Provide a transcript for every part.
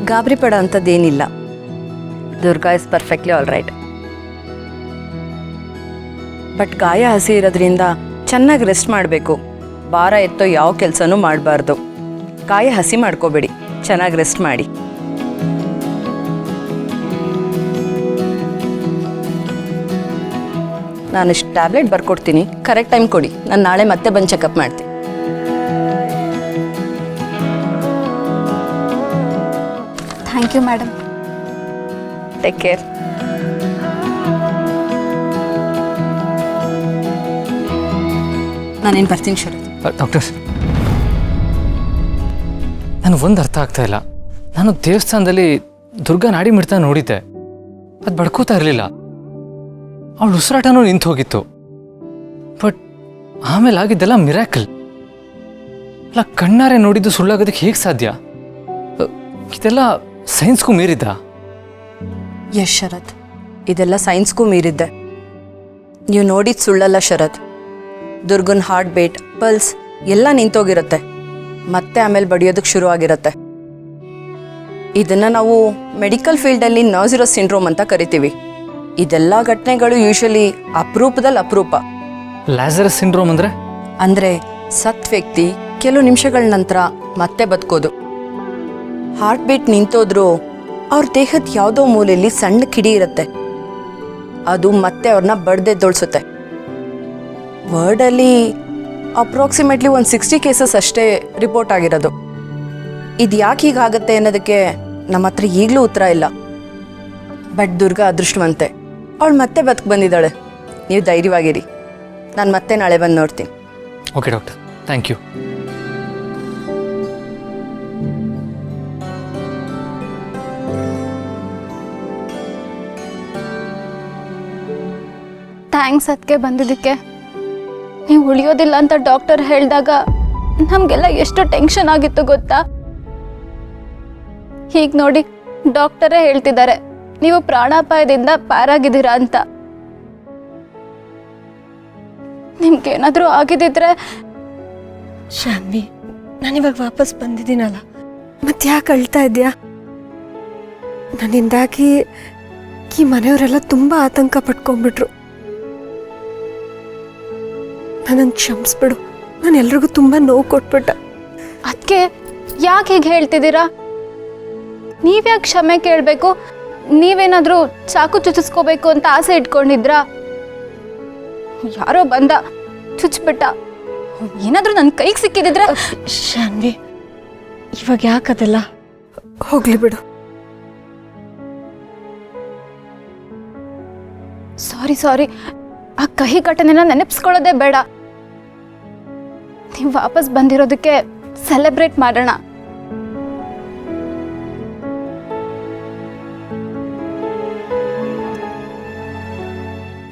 ಗಾಬರಿ ಪಡೋ ಅಂಥದ್ದೇನಿಲ್ಲ. Durga is perfectly all right. But ಗಾಯ ಹಸಿ ಇರೋದ್ರಿಂದ ಚೆನ್ನಾಗಿ ರೆಸ್ಟ್ ಮಾಡಬೇಕು. ಭಾರ ಎತ್ತೋ ಯಾವ ಕೆಲಸನೂ ಮಾಡಬಾರ್ದು. ಗಾಯ ಹಸಿ ಮಾಡ್ಕೋಬೇಡಿ, ಚೆನ್ನಾಗಿ ರೆಸ್ಟ್ ಮಾಡಿ. ನಾನು ಇಷ್ಟು ಟ್ಯಾಬ್ಲೆಟ್ ಬರ್ಕೊಡ್ತೀನಿ, ಕರೆಕ್ಟ್ ಟೈಮ್ ಕೊಡಿ. ನಾನು ನಾಳೆ ಮತ್ತೆ ಬಂದು ಚೆಕಪ್ ಮಾಡ್ತೀನಿ. Thank you madam. Take care. ನಾನೇನು ಬರ್ತೀನಿ ಶರತ್. ಡಾಕ್ಟರ್, ನನಗೆ ಒಂದು ಅರ್ಥ ಆಗ್ತಾ ಇಲ್ಲ. ನಾನು ದೇವಸ್ಥಾನದಲ್ಲಿ ದುರ್ಗಾ ನಾಡಿ ಮಿಡ್ತಾ ನೋಡಿದ್ದೆ, ಅದು ಬಡ್ಕೋತಾ ಇರಲಿಲ್ಲ. ಅವಳು ಉಸಿರಾಟನೂ ನಿಂತು ಹೋಗಿತ್ತು. ಬಟ್ ಆಮೇಲೆ ಆಗಿದ್ದೆಲ್ಲ ಮಿರಾಕಲ್. ಅಲ್ಲ, ಕಣ್ಣಾರೆ ನೋಡಿದ್ದು ಸುಳ್ಳಾಗೋದಕ್ಕೆ ಹೇಗೆ ಸಾಧ್ಯ? ಇದೆಲ್ಲ ಸೈನ್ಸ್ಗೂ ಮೀರಿದ್ದ? ಎಸ್ ಶರತ್, ಇದೆಲ್ಲ ಸೈನ್ಸ್ಗೂ ಮೀರಿದ್ದೆ. ನೀವು ನೋಡಿದ ಸುಳ್ಳಲ್ಲ ಶರತ್. ದುರ್ಗನ್ ಹಾರ್ಟ್ ಬೀಟ್, ಪಲ್ಸ್ ಎಲ್ಲ ನಿಂತೋಗಿರುತ್ತೆ, ಮತ್ತೆ ಆಮೇಲೆ ಬಡಿಯೋದಕ್ಕೆ ಶುರು ಆಗಿರುತ್ತೆ. ಇದನ್ನು ನಾವು ಮೆಡಿಕಲ್ ಫೀಲ್ಡಲ್ಲಿ ನಾಸಿರೋಸ್ ಸಿಂಡ್ರೋಮ್ ಅಂತ ಕರಿತೀವಿ. ಇದೆಲ್ಲ ಘಟನೆಗಳು ಯೂಶಲಿ ಅಪರೂಪದಲ್ಲಿ ಅಪರೂಪ. ಲ್ಯಾಸರಸ್ ಸಿಂಡ್ರೋಮ್ ಅಂದರೆ ಸತ್ ವ್ಯಕ್ತಿ ಕೆಲವು ನಿಮಿಷಗಳ ನಂತರ ಮತ್ತೆ ಬದುಕೋದು. ಹಾರ್ಟ್ ಬೀಟ್ ನಿಂತೋದ್ರೂ ಅವ್ರ ದೇಹದ ಯಾವುದೋ ಮೂಲೆಯಲ್ಲಿ ಸಣ್ಣ ಕಿಡಿ ಇರುತ್ತೆ, ಅದು ಮತ್ತೆ ಅವ್ರನ್ನ ಬಡ್ದೆದ್ದೊಳಿಸುತ್ತೆ. ವರ್ಲ್ಡಲ್ಲಿ ಅಪ್ರಾಕ್ಸಿಮೇಟ್ಲಿ ಒಂದು 60 ಕೇಸಸ್ ಅಷ್ಟೇ ರಿಪೋರ್ಟ್ ಆಗಿರೋದು. ಇದು ಯಾಕೆ ಹೀಗಾಗತ್ತೆ ಅನ್ನೋದಕ್ಕೆ ನಮ್ಮ ಹತ್ರ ಈಗಲೂ ಉತ್ತರ ಇಲ್ಲ. ಬಟ್ ದುರ್ಗಾ ಅದೃಷ್ಟವಂತೆ, ಅವಳು ಮತ್ತೆ ಬದುಕು ಬಂದಿದ್ದಾಳೆ. ನೀವು ಧೈರ್ಯವಾಗಿರಿ, ನಾನು ಮತ್ತೆ ನಾಳೆ ಬಂದು ನೋಡ್ತೀನಿ. Okay doctor, thank you. Thanks ಅದಕ್ಕೆ ಬಂದಿದ್ದಕ್ಕೆ. ನೀವು ಉಳಿಯೋದಿಲ್ಲ ಅಂತ ಡಾಕ್ಟರ್ ಹೇಳಿದಾಗ ನಮಗೆಲ್ಲ ಎಷ್ಟು ಟೆನ್ಷನ್ ಆಗಿತ್ತು ಗೊತ್ತಾ. ಹೀಗೆ ನೋಡಿ, ಡಾಕ್ಟರೇ ಹೇಳ್ತಿದ್ದಾರೆ ನೀವು ಪ್ರಾಣಾಪಾಯದಿಂದ ಪಾರಾಗಿದ್ದೀರಾ ಅಂತ. ನಿಮ್ಗೇನಾದರೂ ಆಗಿದ್ದಿದ್ರೆ. ಶಾನ್ವಿ, ನಾನಿವಾಗ ವಾಪಸ್ ಬಂದಿದ್ದೀನಲ್ಲ, ಮತ್ತೆ ಯಾಕೆ ಅಳ್ತಾ ಇದೆಯಾ? ನನ್ನಿಂದಾಗಿ ಈ ಮನೆಯವರೆಲ್ಲ ತುಂಬ ಆತಂಕ ಪಟ್ಕೊಂಡ್ಬಿಟ್ರು. ನನ್ನನ್ನು ಕ್ಷಮಿಸ್ಬಿಡು, ನಾನು ಎಲ್ರಿಗೂ ತುಂಬ ನೋವು ಕೊಟ್ಬಿಟ್ಟೆ. ಅದಕ್ಕೆ ಯಾಕೆ ಹೀಗೆ ಹೇಳ್ತಿದ್ದೀರಾ? ನೀವ್ಯಾಕೆ ಕ್ಷಮೆ ಕೇಳಬೇಕು? ನೀವೇನಾದರೂ ಚಾಕು ಚುಚ್ಚಿಸ್ಕೋಬೇಕು ಅಂತ ಆಸೆ ಇಟ್ಕೊಂಡಿದ್ರಾ? ಯಾರೋ ಬಂದ ಚುಚ್ಬಿಟ್ಟ. ಏನಾದರೂ ನನ್ನ ಕೈಗೆ ಸಿಕ್ಕಿದ್ರೆ. ಶಾನ್ವಿ, ಇವಾಗ ಯಾಕದೆಲ್ಲ? ಹೋಗ್ಲಿ ಬಿಡು. ಸಾರಿ, ಆ ಕಹಿ ಘಟನೆನ ನೆನಪಿಸ್ಕೊಳ್ಳೋದೇ ಬೇಡ. ನೀವು ವಾಪಸ್ ಬಂದಿರೋದಕ್ಕೆ ಸೆಲೆಬ್ರೇಟ್ ಮಾಡೋಣ.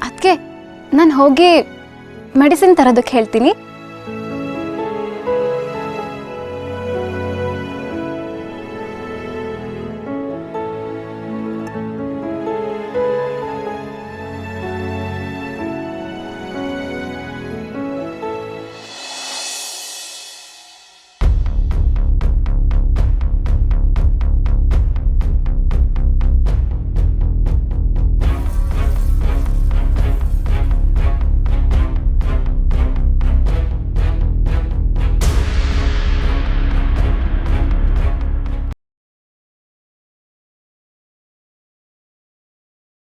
ಅದಕ್ಕೆ ನಾನು ಹೋಗಿ ಮೆಡಿಸಿನ್ ತರೋದಕ್ಕೆ ಹೇಳ್ತೀನಿ.